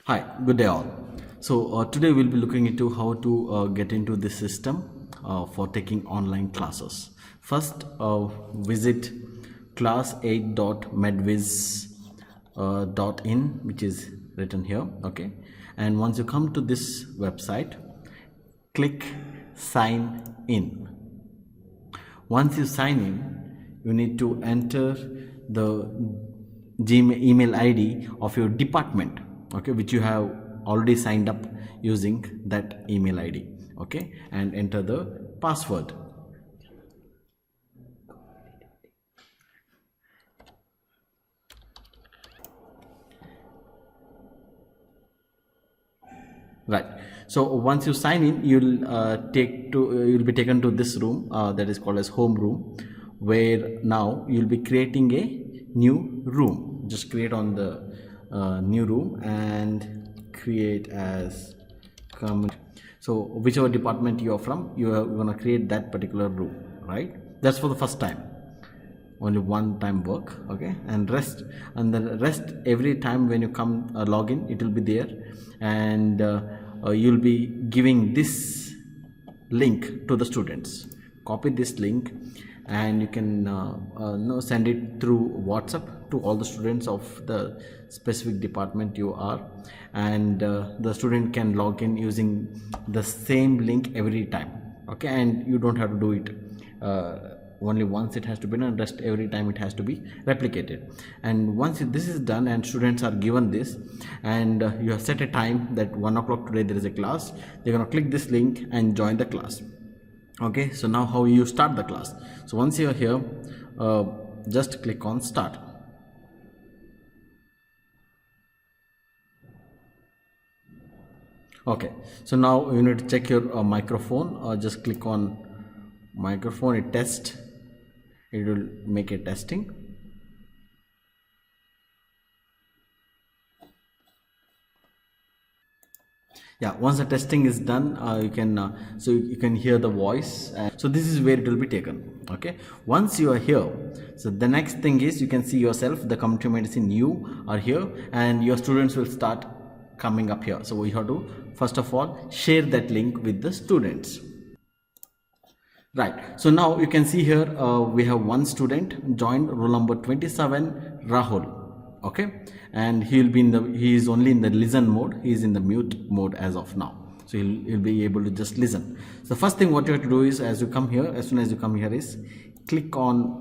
Hi, good day all. Today we'll be looking into how to get into this system for taking online classes. First, visit class8.medviz.in, which is written here. Okay, and once you come to this website, click sign in. Once you sign in, you need to enter the Gmail email ID of your department, okay, which you have already signed up using that email ID, okay, and enter the password. Right. So once you sign in, you'll be taken to this room that is called as home room, where now you'll be creating a new room. Just create on the new room and create as comment. So whichever department you are from, you are gonna create that particular room, right? That's for the first time, only one time work, okay, and the rest every time when you come log in, it will be there, and you'll be giving this link to the students. Copy this link and you can send it through WhatsApp to all the students of the specific department you are, and the student can log in using the same link every time, okay, and you don't have to do it only once. It has to be done, rest every time it has to be replicated. And once this is done and students are given this, and you have set a time that 1 o'clock today there is a class, they're going to click this link and join the class. Okay, so now how you start the class? So once you are here, just click on start. Okay, so now you need to check your microphone. Just click on microphone, it test, it will make a testing. Yeah, once the testing is done, so you can hear the voice, so this is where it will be taken. Okay, once you are here, so the next thing is you can see yourself, the community medicine, you are here, and your students will start coming up here. So we have to first of all share that link with the students. Right, so now you can see here we have one student joined, roll number 27, Rahul. Okay, and he is only in the listen mode, he is in the mute mode as of now, so he'll be able to just listen. So first thing what you have to do is, as soon as you come here is click on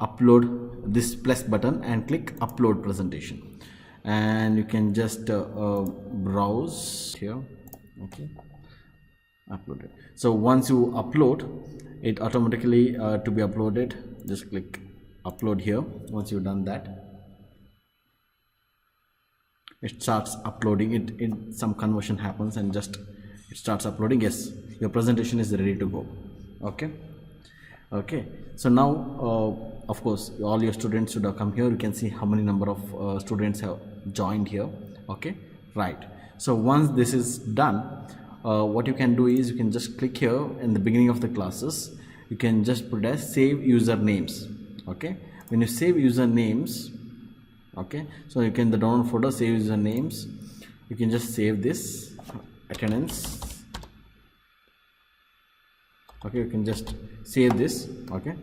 upload, this plus button, and click upload presentation, and you can just browse here. Okay, upload it. So once you upload it, automatically to be uploaded, just click upload here. Once you've done that, it starts uploading it. In some conversion happens and just it starts uploading. Yes, your presentation is ready to go. Okay, so now of course all your students should have come here. You can see how many number of students have joined here. Okay, right. So once this is done, what you can do is you can just click here in the beginning of the classes, you can just put as save usernames. Okay, when you save usernames, okay, so you can, the download folder, save usernames, you can just save this attendance. Okay, you can just save this. Okay,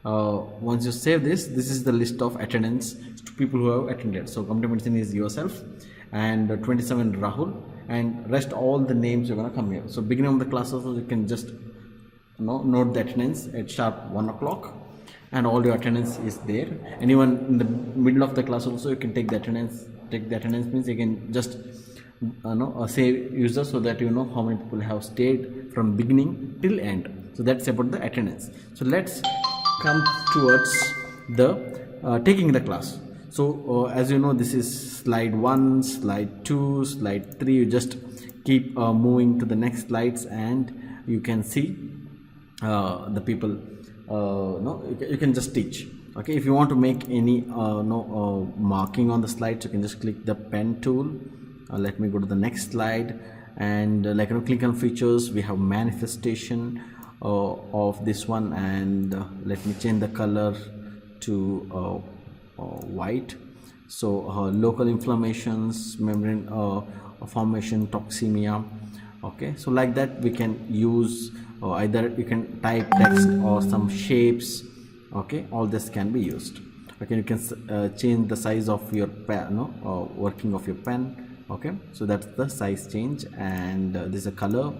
once you save this is the list of attendance to people who have attended. So community medicine is yourself, and 27 Rahul, and rest all the names you're gonna come here. So beginning of the class also you can just note the attendance at sharp 1 o'clock, and all your attendance is there. And even in the middle of the class also you can take the attendance. Means you can just save user, so that you know how many people have stayed from beginning till end. So that's about the attendance. So let's come towards the taking the class. So as you know, this is slide 1, slide 2, slide 3. You just keep moving to the next slides, and you can see the people. You can just teach. Okay, if you want to make any marking on the slides, you can just click the pen tool. Let me go to the next slide, and click on features. We have manifestation of this one, and let me change the color to white. So local inflammations, membrane formation, toxemia. Okay, so like that we can use either you can type text or some shapes. Okay, all this can be used. Okay, you can change the size of your pen, working of your pen. Okay, so that's the size change, and this is a color,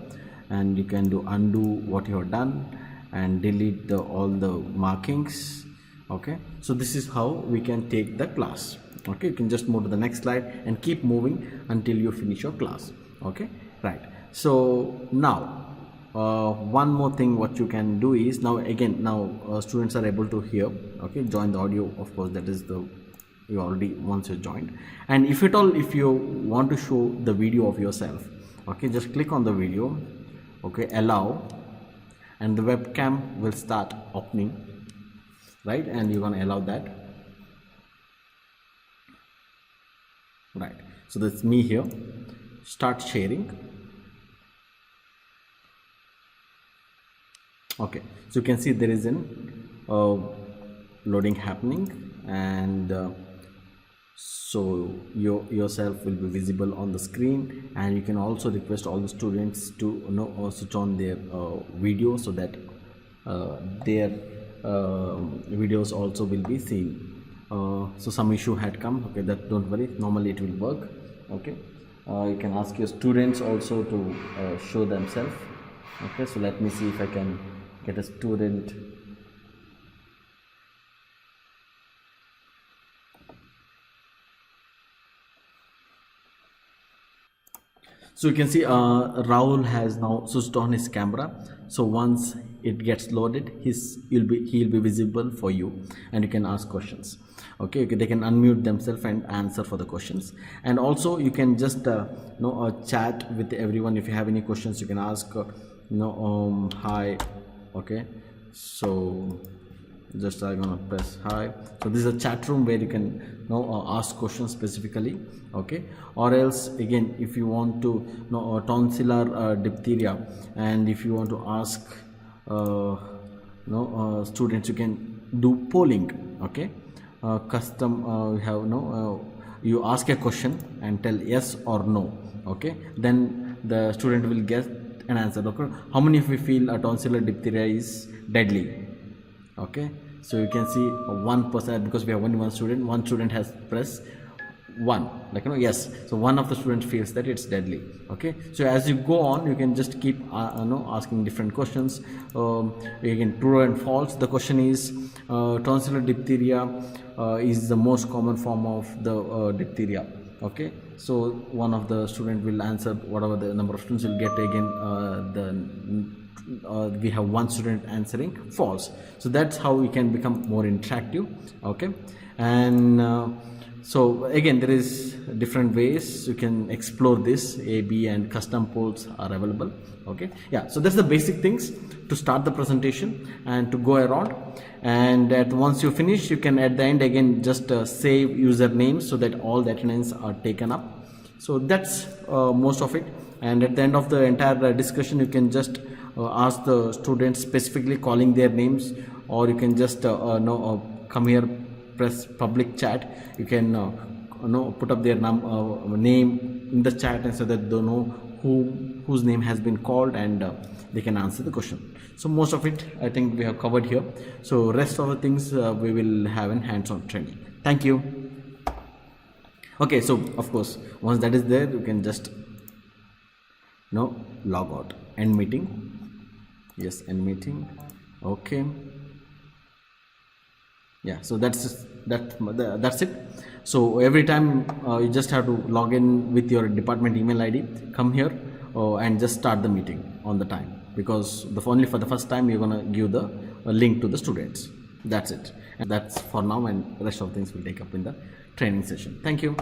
and you can do undo what you have done and delete all the markings. Okay, so this is how we can take the class. Okay, you can just move to the next slide and keep moving until you finish your class. Okay, right. So now one more thing what you can do is, now students are able to hear. Okay, join the audio, of course, that is the you already once you joined. And if at all, if you want to show the video of yourself, okay, just click on the video. Okay, allow, and the webcam will start opening, right? And you're gonna allow that, right? So that's me here. Start sharing. Okay, so you can see there is an loading happening, and so yourself will be visible on the screen, and you can also request all the students to switch on their video, so that their videos also will be seen. So some issue had come. Okay, that don't worry, normally it will work. Okay, you can ask your students also to show themselves. Okay, so let me see if I can get a student. So you can see Rahul has now switched on his camera. So once it gets loaded, he'll be visible for you, and you can ask questions. Okay, they can unmute themselves and answer for the questions. And also you can just chat with everyone. If you have any questions, you can ask hi. Okay, so just I'm gonna press hi. So this is a chat room where you can ask questions specifically. Okay, or else again, if you want to tonsillar diphtheria, and if you want to ask students, you can do polling. Okay, custom we have you ask a question and tell yes or no. Okay, then the student will get an answer. Okay, how many of you feel a tonsillar diphtheria is deadly? Okay, so you can see 1%, because we have only one student has pressed 1, yes. So one of the students feels that it's deadly. Okay, so as you go on, you can just keep asking different questions. Again, true and false. The question is tonsillar diphtheria is the most common form of the diphtheria. Okay, so one of the student will answer, whatever the number of students will get. Again, we have one student answering false. So that's how we can become more interactive. Okay, and so again, there is different ways you can explore this. A, B, and custom polls are available. Okay, yeah, so that's the basic things to start the presentation and to go around. And once you finish, you can at the end again just save usernames, so that all the attendance are taken up. So that's most of it. And at the end of the entire discussion, you can just ask the students specifically calling their names, or you can just come here, press public chat. You can put up their name in the chat, and so that they know whose name has been called, and they can answer the question. So most of it I think we have covered here. So rest of the things we will have in hands-on training. Thank you. Okay, so of course, once that is there, you can just log out. End meeting. Yes, end meeting. Okay, yeah, so that's it. So every time you just have to log in with your department email ID, come here and just start the meeting on the time, because only for the first time you're gonna give the link to the students. That's it, and that's for now, and rest of things will take up in the training session. Thank you.